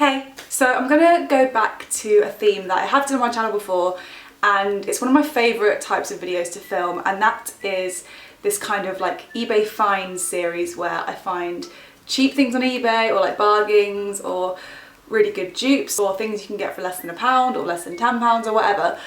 Hey, so I'm gonna go back to a theme that I have done on my channel before, and it's one of my favourite types of videos to film, and that is this kind of like eBay finds series where I find cheap things on eBay or like bargains or really good dupes or things you can get for less than £1 or less than £10 or whatever.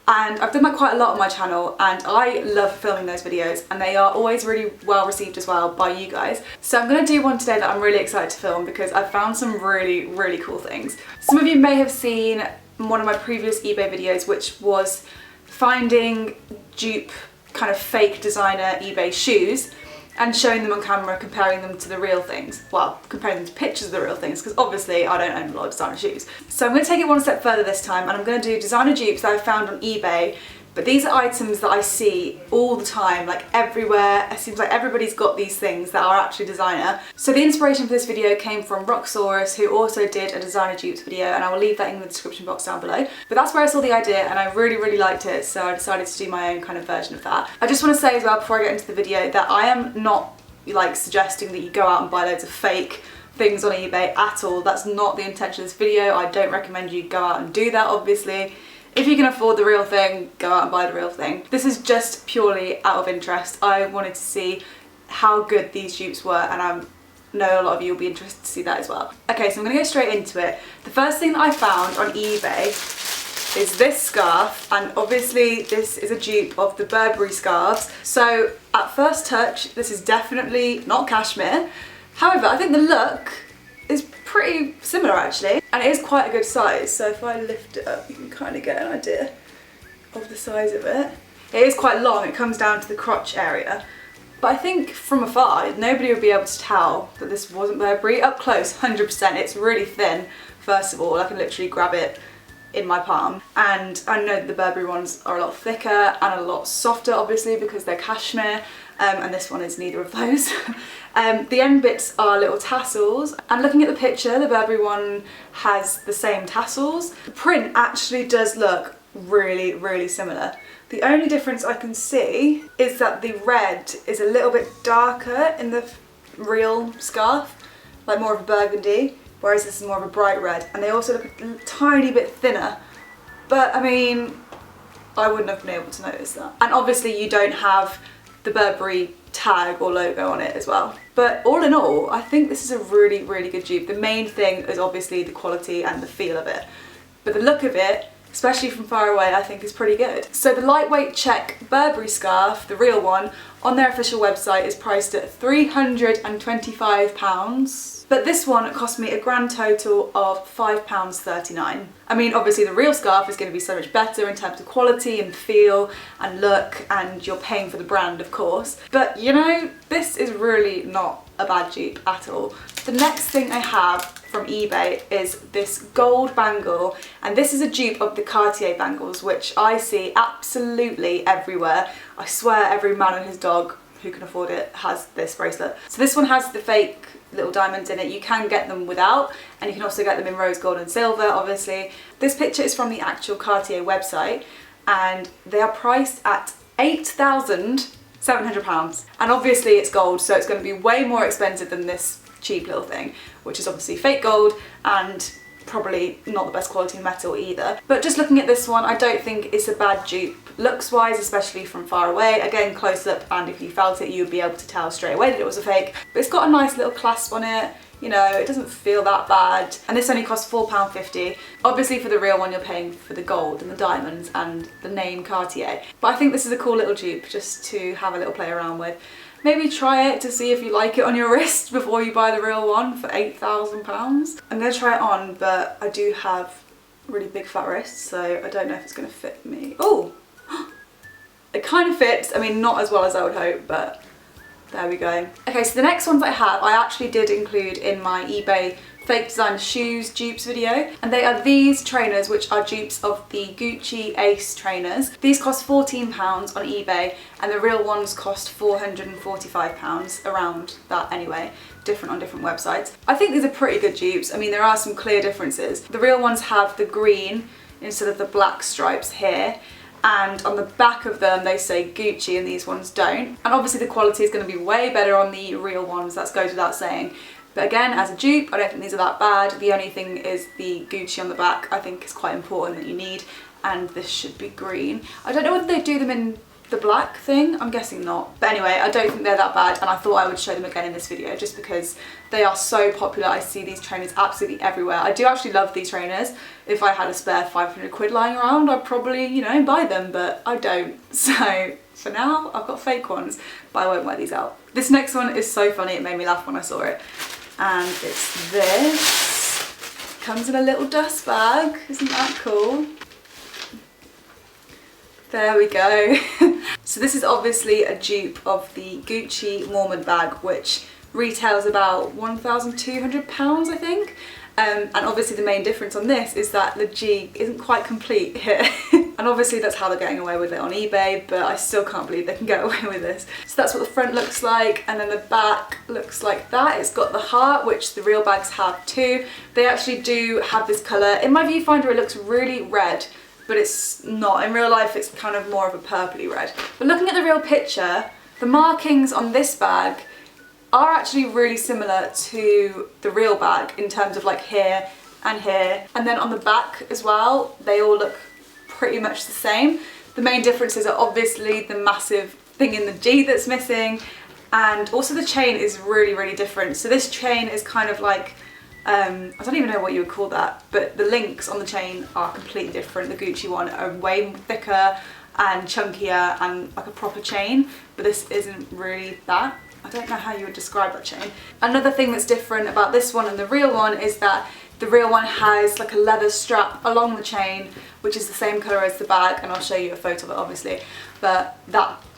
And I've done that quite a lot on my channel, and I love filming those videos, and they are always really well received as well by you guys. So I'm going to do one today that I'm really excited to film because I've found some really cool things. Some of you may have seen one of my previous eBay videos, which was finding dupe kind of fake designer eBay shoes and showing them on camera, comparing them to the real things. Well, comparing them to pictures of the real things, because obviously I don't own a lot of designer shoes. So I'm going to take it one step further this time, and I'm going to do designer dupes that I found on eBay. But these are items that I see all the time, like everywhere. It seems like everybody's got these things that are actually designer. So the inspiration for this video came from Roxsaurus, who also did a designer dupes video, and I will leave that in the description box down below. But that's where I saw the idea, and I really liked it, so I decided to do my own kind of version of that. I just want to say as well, before I get into the video, that I am not like suggesting that you go out and buy loads of fake things on eBay at all. That's not the intention of this video. I don't recommend you go out and do that, obviously. If you can afford the real thing, go out and buy the real thing. This is just purely out of interest. I wanted to see how good these dupes were, and I know a lot of you will be interested to see that as well. Okay, so I'm gonna go straight into it. The first thing that I found on eBay is this scarf, and obviously this is a dupe of the Burberry scarves. So at first touch, this is definitely not cashmere. However, I think the look is pretty similar actually, and it is quite a good size. So if I lift it up, you can kind of get an idea of the size of it. It is quite long, it comes down to the crotch area. But I think from afar, nobody would be able to tell that this wasn't Burberry. Up close, 100%, it's really thin. First of all, I can literally grab it in my palm, and I know that the Burberry ones are a lot thicker and a lot softer, obviously, because they're cashmere, and this one is neither of those. The end bits are little tassels, and looking at the picture, the Burberry one has the same tassels. The print actually does look really similar. The only difference I can see is that the red is a little bit darker in the real scarf, like more of a burgundy, whereas this is more of a bright red, and they also look a tiny bit thinner. But I mean, I wouldn't have been able to notice that. And obviously you don't have the Burberry tag or logo on it as well. But all in all, I think this is a really good dupe. The main thing is obviously the quality and the feel of it. But the look of it, especially from far away, I think is pretty good. So the lightweight check Burberry scarf, the real one, on their official website is priced at £325. But this one cost me a grand total of £5.39. I mean, obviously the real scarf is going to be so much better in terms of quality and feel and look, and you're paying for the brand, of course. But you know, this is really not a bad dupe at all. The next thing I have from eBay is this gold bangle, and this is a dupe of the Cartier bangles, which I see absolutely everywhere. I swear every man and his dog who can afford it has this bracelet. So this one has the fake little diamonds in it. You can get them without, and you can also get them in rose gold and silver, obviously. This picture is from the actual Cartier website, and they are priced at £8,700. And obviously it's gold, so it's going to be way more expensive than this cheap little thing, which is obviously fake gold and probably not the best quality metal either. But just looking at this one, I don't think it's a bad dupe. Looks wise, especially from far away, again close up, and if you felt it, you'd be able to tell straight away that it was a fake. But it's got a nice little clasp on it, you know, it doesn't feel that bad. And this only costs £4.50. Obviously for the real one, you're paying for the gold and the diamonds and the name Cartier. But I think this is a cool little dupe just to have a little play around with. Maybe try it to see if you like it on your wrist before you buy the real one for £8,000. I'm going to try it on, but I do have really big fat wrists, so I don't know if it's going to fit me. Oh! It kind of fits, I mean not as well as I would hope, but there we go. Okay, so the next ones I have, I actually did include in my eBay fake designer shoes dupes video, and they are these trainers, which are dupes of the Gucci Ace trainers. These cost £14 on eBay, and the real ones cost £445, around that anyway, different on different websites. I think these are pretty good dupes. I mean, there are some clear differences. The real ones have the green instead of the black stripes here, and on the back of them they say Gucci, and these ones don't. And obviously the quality is going to be way better on the real ones, that goes without saying. But again, as a dupe, I don't think these are that bad. The only thing is the Gucci on the back I think is quite important that you need, and this should be green. I don't know whether they do them in the black thing, I'm guessing not. But anyway, I don't think they're that bad, and I thought I would show them again in this video just because they are so popular. I see these trainers absolutely everywhere. I do actually love these trainers. If I had a spare 500 quid lying around, I'd probably, you know, buy them, but I don't. So for now, I've got fake ones, but I won't wear these out. This next one is so funny, it made me laugh when I saw it. And it's this. Comes in a little dust bag, isn't that cool? There we go. So this is obviously a dupe of the Gucci Mormon bag, which retails about £1,200, I think. And obviously the main difference on this is that the G isn't quite complete here. And obviously that's how they're getting away with it on eBay, but I still can't believe they can get away with this. So that's what the front looks like, and then the back looks like that. It's got the heart, which the real bags have too. They actually do have this colour. In my viewfinder it looks really red, but it's not. In real life it's kind of more of a purpley red. But looking at the real picture, the markings on this bag are actually really similar to the real bag in terms of like here and here. And then on the back as well, they all look pretty much the same. The main differences are obviously the massive thing in the G that's missing, and also the chain is really, really different. So this chain is kind of like, I don't even know what you would call that, but the links on the chain are completely different. The Gucci one are way thicker and chunkier and like a proper chain, but this isn't really that. I don't know how you would describe that chain. Another thing that's different about this one and the real one is that the real one has like a leather strap along the chain, which is the same colour as the bag, and I'll show you a photo of it obviously, but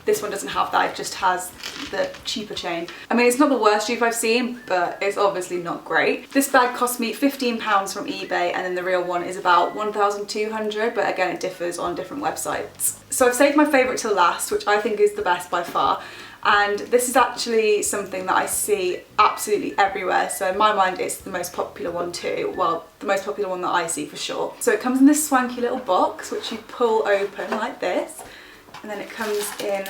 this one doesn't have that, it just has the cheaper chain. I mean, it's not the worst dupe I've seen, but it's obviously not great. This bag cost me £15 from eBay, and then the real one is about 1,200, but again it differs on different websites. So I've saved my favourite till last, which I think is the best by far. And this is actually something that I see absolutely everywhere, so in my mind it's the most popular one too. Well, the most popular one that I see for sure. So it comes in this swanky little box which you pull open like this, and then it comes in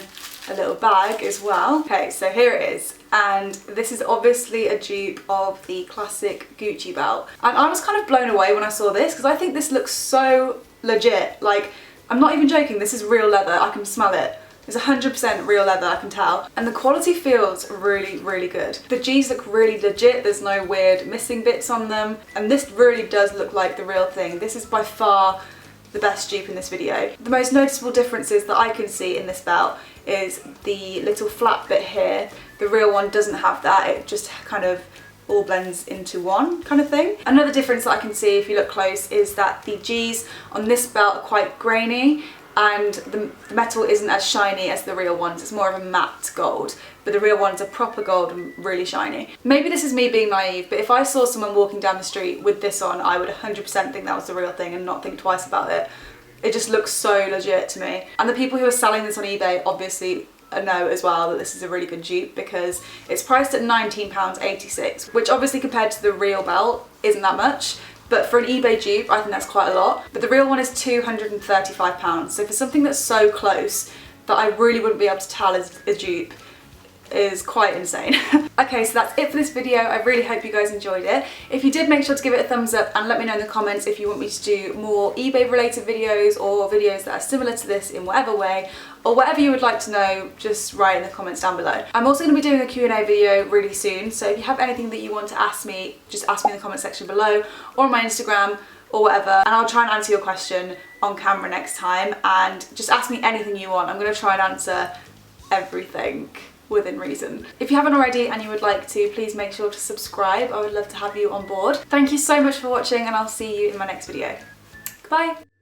a little bag as well. Okay, so here it is, and this is obviously a dupe of the classic Gucci belt. And I was kind of blown away when I saw this because I think this looks so legit. Like, I'm not even joking, this is real leather, I can smell it. It's 100% real leather, I can tell. And the quality feels really, really good. The G's look really legit, there's no weird missing bits on them. And this really does look like the real thing. This is by far the best dupe in this video. The most noticeable differences that I can see in this belt is the little flap bit here. The real one doesn't have that, it just kind of all blends into one kind of thing. Another difference that I can see if you look close is that the G's on this belt are quite grainy, and the metal isn't as shiny as the real ones. It's more of a matte gold, but the real ones are proper gold and really shiny. Maybe this is me being naive, but if I saw someone walking down the street with this on, I would 100% think that was the real thing and not think twice about it. It just looks so legit to me. And the people who are selling this on eBay obviously know as well that this is a really good dupe because it's priced at £19.86, which obviously compared to the real belt isn't that much. But for an eBay dupe, I think that's quite a lot. But the real one is £235. So for something that's so close that I really wouldn't be able to tell is a dupe is quite insane. Okay, so that's it for this video. I really hope you guys enjoyed it. If you did, make sure to give it a thumbs up and let me know in the comments if you want me to do more eBay related videos or videos that are similar to this in whatever way, or whatever you would like to know, just write in the comments down below. I'm also going to be doing a Q&A video really soon, so if you have anything that you want to ask me, just ask me in the comment section below or on my Instagram or whatever, and I'll try and answer your question on camera next time. And just ask me anything you want. I'm going to try and answer everything within reason. If you haven't already and you would like to, please make sure to subscribe. I would love to have you on board. Thank you so much for watching, and I'll see you in my next video. Goodbye!